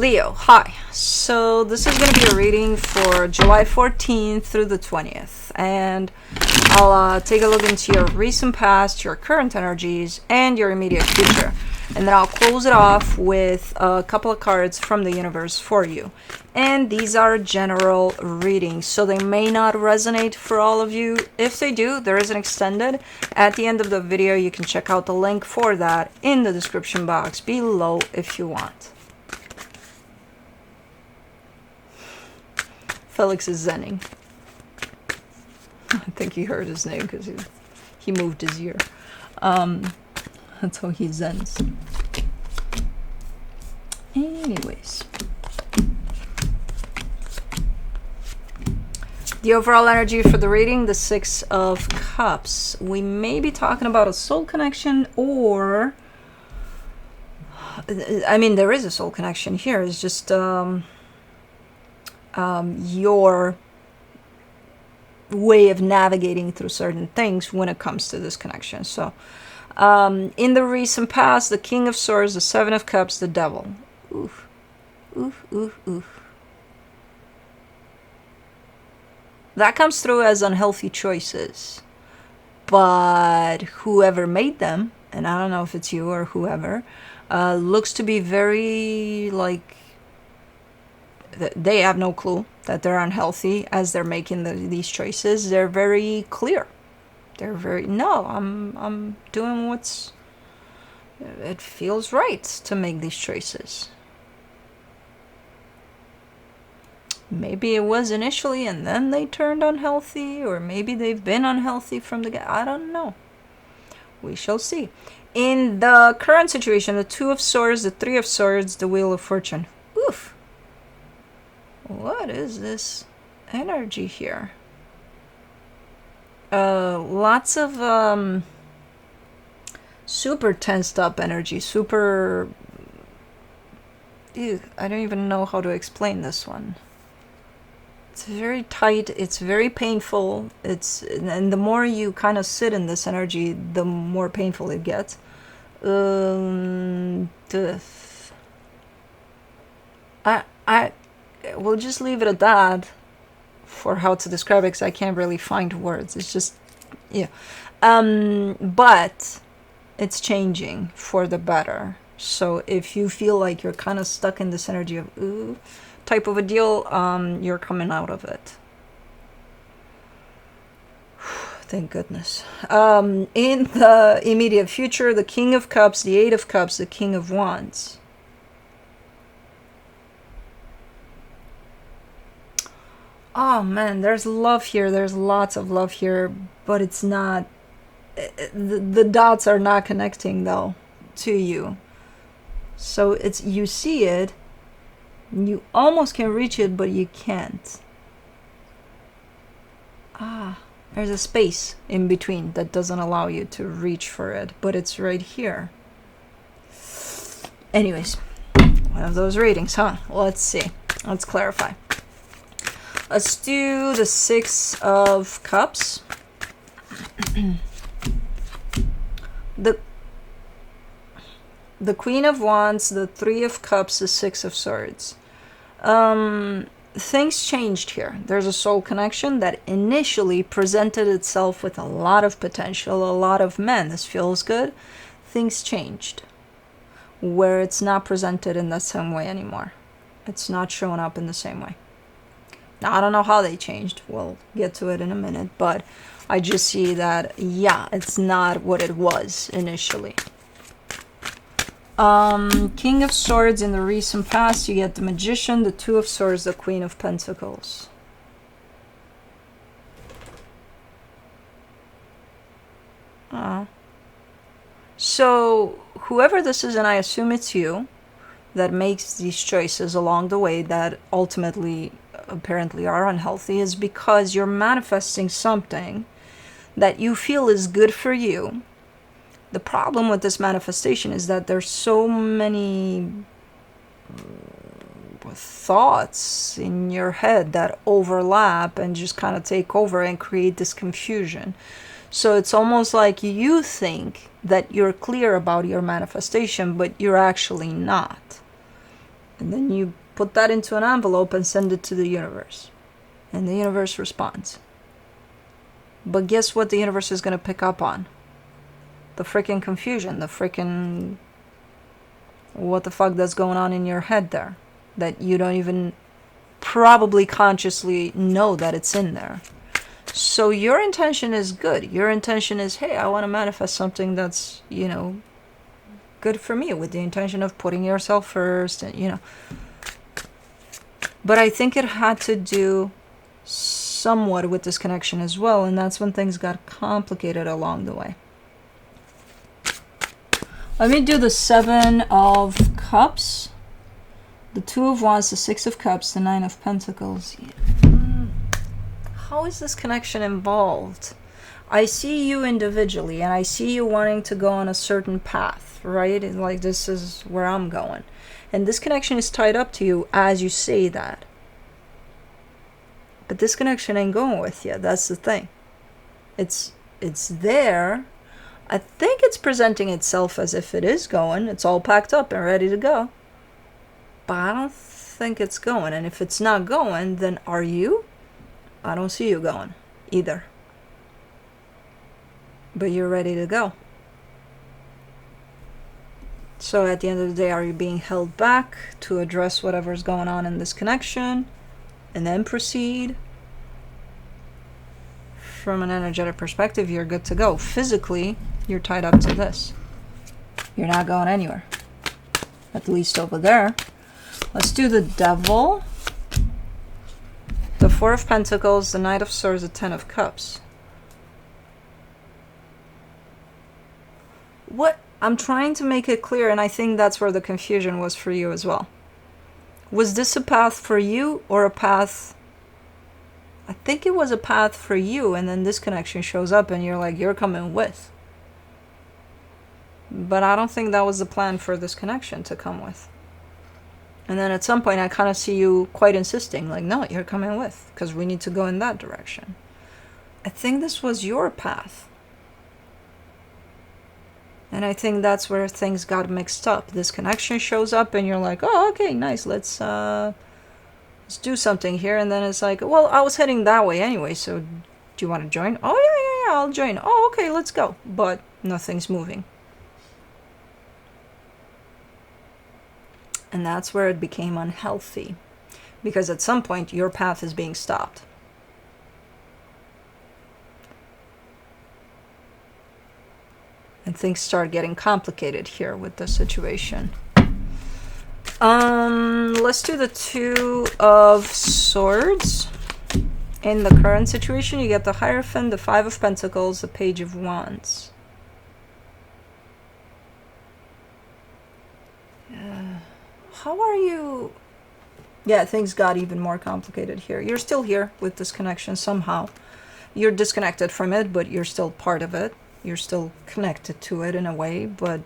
Leo, hi. So this is going to be a reading for July 14th through the 20th. And I'll take a look into your recent past, your current energies, and your immediate future. And then I'll close it off with a couple of cards from the universe for you. And these are general readings, so they may not resonate for all of you. If they do, there is an extended. At the end of the video, you can check out the link for that in the description box below if you want. Felix is zenning. I think he heard his name because he moved his ear. That's how he zens. Anyways. The overall energy for the reading, the Six of Cups. We may be talking about a soul connection, or... I mean, there is a soul connection here. It's just your way of navigating through certain things when it comes to this connection. So, in the recent past, the King of Swords, the Seven of Cups, the Devil. Oof. Oof, oof, oof. That comes through as unhealthy choices. But whoever made them, and I don't know if it's you or whoever, looks to be very, like, they have no clue that they're unhealthy as they're making these choices. They're very clear. They're very, no, I'm doing what's, it feels right to make these choices. Maybe it was initially and then they turned unhealthy, or maybe they've been unhealthy from the get. I don't know. We shall see. In the current situation, the Two of Swords, the Three of Swords, the Wheel of Fortune. Oof. What is this energy here? Lots of super tensed up energy. Super... Ew, I don't even know how to explain this one. It's very tight, it's very painful, and the more you kind of sit in this energy, the more painful it gets. We'll just leave it at that for how to describe it, because I can't really find words. It's just, yeah. But it's changing for the better. So if you feel like you're kind of stuck in this energy of ooh type of a deal, you're coming out of it. Thank goodness. In the immediate future, the King of Cups, the Eight of Cups, the King of Wands. Oh man, there's love here. There's lots of love here, but it's not... The dots are not connecting, though, to you. So it's, you see it, you almost can reach it, but you can't. There's a space in between that doesn't allow you to reach for it, but it's right here. Anyways, one of those readings, huh? Let's see. Let's clarify. Let's do the Six of Cups. The Queen of Wands, the Three of Cups, the Six of Swords. Things changed here. There's a soul connection that initially presented itself with a lot of potential, a lot of men. This feels good. Things changed, where it's not presented in the same way anymore. It's not showing up in the same way. Now, I don't know how they changed. We'll get to it in a minute, but I just see that, yeah, it's not what it was initially. King of Swords, in the recent past, you get the Magician, the Two of Swords, the Queen of Pentacles. So, whoever this is, and I assume it's you, that makes these choices along the way that ultimately, apparently are unhealthy, is because you're manifesting something that you feel is good for you. The problem with this manifestation is that there's so many thoughts in your head that overlap and just kind of take over and create this confusion. So it's almost like you think that you're clear about your manifestation, but you're actually not. And then you put that into an envelope and send it to the universe. And the universe responds. But guess what the universe is going to pick up on? The freaking confusion, the freaking what the fuck that's going on in your head there. That you don't even probably consciously know that it's in there. So your intention is good. Your intention is, hey, I want to manifest something that's, good for me, with the intention of putting yourself first, and But I think it had to do somewhat with this connection as well, and that's when things got complicated along the way. Let me do the 7 of Cups, the 2 of Wands, the 6 of Cups, the 9 of Pentacles. How is this connection involved? I see you individually, and I see you wanting to go on a certain path, right? And like, this is where I'm going. And this connection is tied up to you as you say that. But this connection ain't going with you. That's the thing. It's there. I think it's presenting itself as if it is going. It's all packed up and ready to go. But I don't think it's going. And if it's not going, then are you? I don't see you going either. But you're ready to go. So at the end of the day, are you being held back to address whatever's going on in this connection and then proceed? From an energetic perspective, you're good to go. Physically, you're tied up to this. You're not going anywhere. At least over there. Let's do the Devil. The 4 of Pentacles, the Knight of Swords, the 10 of Cups. What? I'm trying to make it clear, and I think that's where the confusion was for you as well. Was this a path for you or a path? I think it was a path for you, and then this connection shows up and you're like, you're coming with. But I don't think that was the plan for this connection to come with. And then at some point I kind of see you quite insisting, like, no, you're coming with, because we need to go in that direction. I think this was your path. And I think that's where things got mixed up. This connection shows up and you're like, oh, okay, nice, let's do something here. And then it's like, well, I was heading that way anyway, so do you want to join? Oh, yeah, I'll join. Oh, okay, let's go. But nothing's moving. And that's where it became unhealthy. Because at some point, your path is being stopped. And things start getting complicated here with the situation. Let's do the 2 of Swords. In the current situation, you get the Hierophant, the 5 of Pentacles, the Page of Wands. How are you? Yeah, things got even more complicated here. You're still here with this connection somehow. You're disconnected from it, but you're still part of it. You're still connected to it in a way, but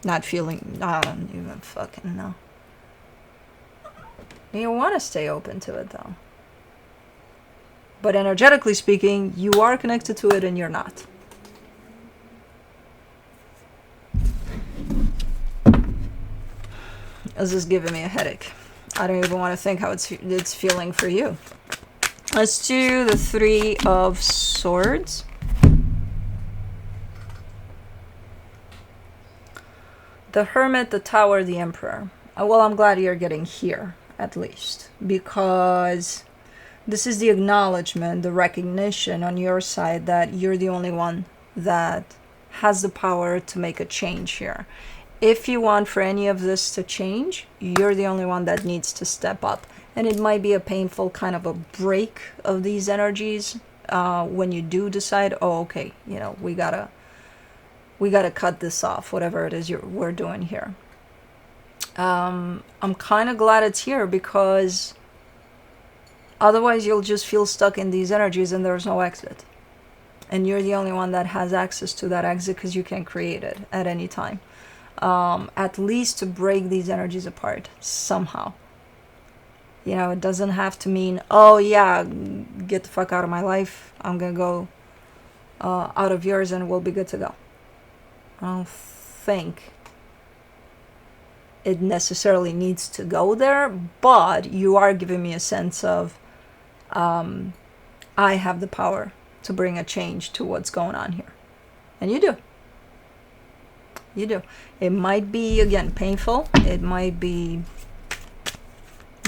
not feeling, I don't even fucking know. You want to stay open to it though. But energetically speaking, you are connected to it and you're not. This is giving me a headache. I don't even want to think how it's feeling for you. Let's do the 3 of Swords. The Hermit, the Tower, the Emperor. Well, I'm glad you're getting here, at least. Because this is the acknowledgement, the recognition on your side that you're the only one that has the power to make a change here. If you want for any of this to change, you're the only one that needs to step up. And it might be a painful kind of a break of these energies when you do decide, oh, okay, we gotta cut this off, whatever it is we're doing here. I'm kind of glad it's here because otherwise you'll just feel stuck in these energies and there's no exit. And you're the only one that has access to that exit because you can create it at any time. At least to break these energies apart somehow. It doesn't have to mean, oh yeah, get the fuck out of my life. I'm gonna go out of yours and we'll be good to go. I don't think it necessarily needs to go there, but you are giving me a sense of I have the power to bring a change to what's going on here. And you do. You do. It might be, again, painful. It might be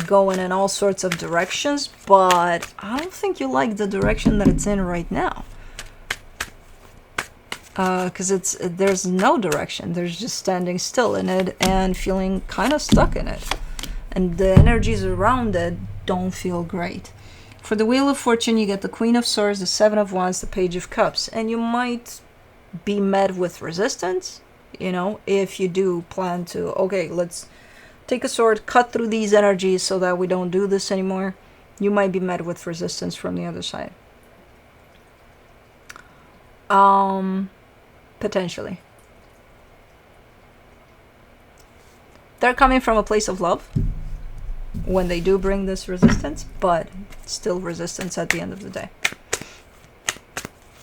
going in all sorts of directions, but I don't think you like the direction that it's in right now. Because there's no direction. There's just standing still in it and feeling kind of stuck in it. And the energies around it don't feel great. For the Wheel of Fortune, you get the Queen of Swords, the Seven of Wands, the Page of Cups. And you might be met with resistance, you know, if you do plan to, okay, let's take a sword, cut through these energies so that we don't do this anymore. You might be met with resistance from the other side. Potentially. They're coming from a place of love when they do bring this resistance, but still resistance at the end of the day.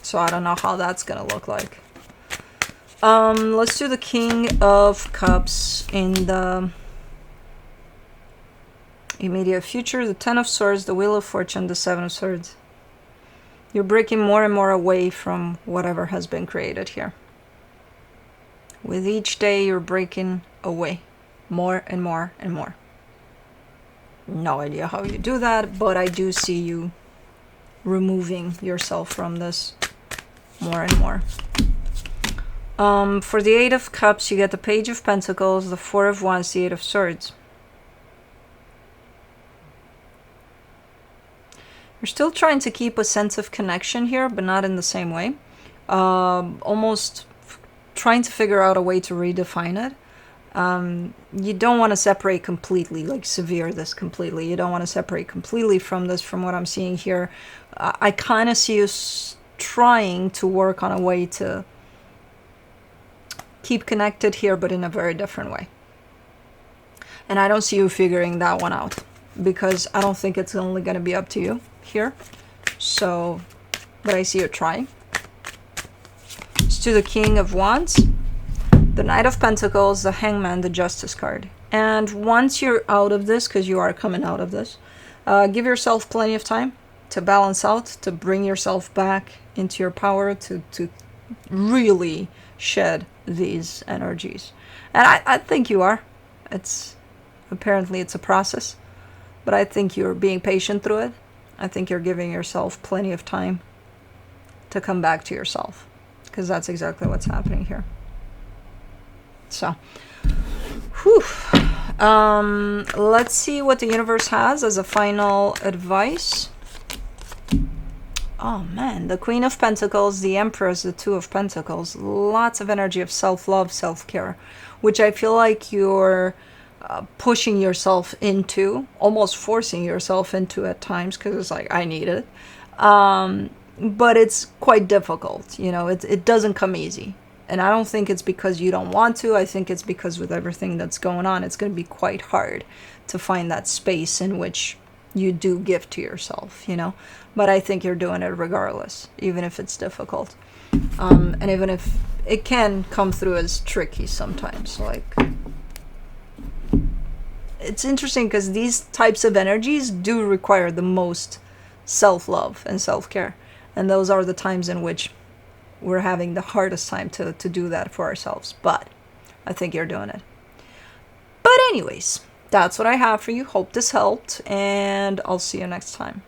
So I don't know how that's gonna look like. Let's do the King of Cups in the immediate future, the Ten of Swords, the Wheel of Fortune, the Seven of Swords. You're breaking more and more away from whatever has been created here. With each day, you're breaking away more and more and more. No idea how you do that, but I do see you removing yourself from this more and more. For the Eight of Cups, you get the Page of Pentacles, the Four of Wands, the Eight of Swords. You're still trying to keep a sense of connection here, but not in the same way. Almost trying to figure out a way to redefine it. You don't want to separate completely, like sever this completely. You don't want to separate completely from this, from what I'm seeing here. I kind of see you trying to work on a way to keep connected here, but in a very different way. And I don't see you figuring that one out, because I don't think it's only going to be up to you here. So, but I see you trying. Let's do the King of Wands, the Knight of Pentacles, the Hangman, the Justice card. And once you're out of this, because you are coming out of this, give yourself plenty of time to balance out, to bring yourself back into your power, to really shed these energies. And I think you are. Apparently it's a process, but I think you're being patient through it. I think you're giving yourself plenty of time to come back to yourself, because that's exactly what's happening here. So, whew. Let's see what the universe has as a final advice. Oh man, the Queen of Pentacles, the Empress, the Two of Pentacles. Lots of energy of self-love, self-care, which I feel like you're pushing yourself into, almost forcing yourself into at times, because it's like, I need it. But it's quite difficult, you know, it doesn't come easy. And I don't think it's because you don't want to. I think it's because with everything that's going on, it's going to be quite hard to find that space in which you do give to yourself, you know. But I think you're doing it regardless, even if it's difficult. And even if it can come through as tricky sometimes. Like, it's interesting because these types of energies do require the most self-love and self-care. And those are the times in which we're having the hardest time to do that for ourselves. But I think you're doing it. But anyways, that's what I have for you. Hope this helped, and I'll see you next time.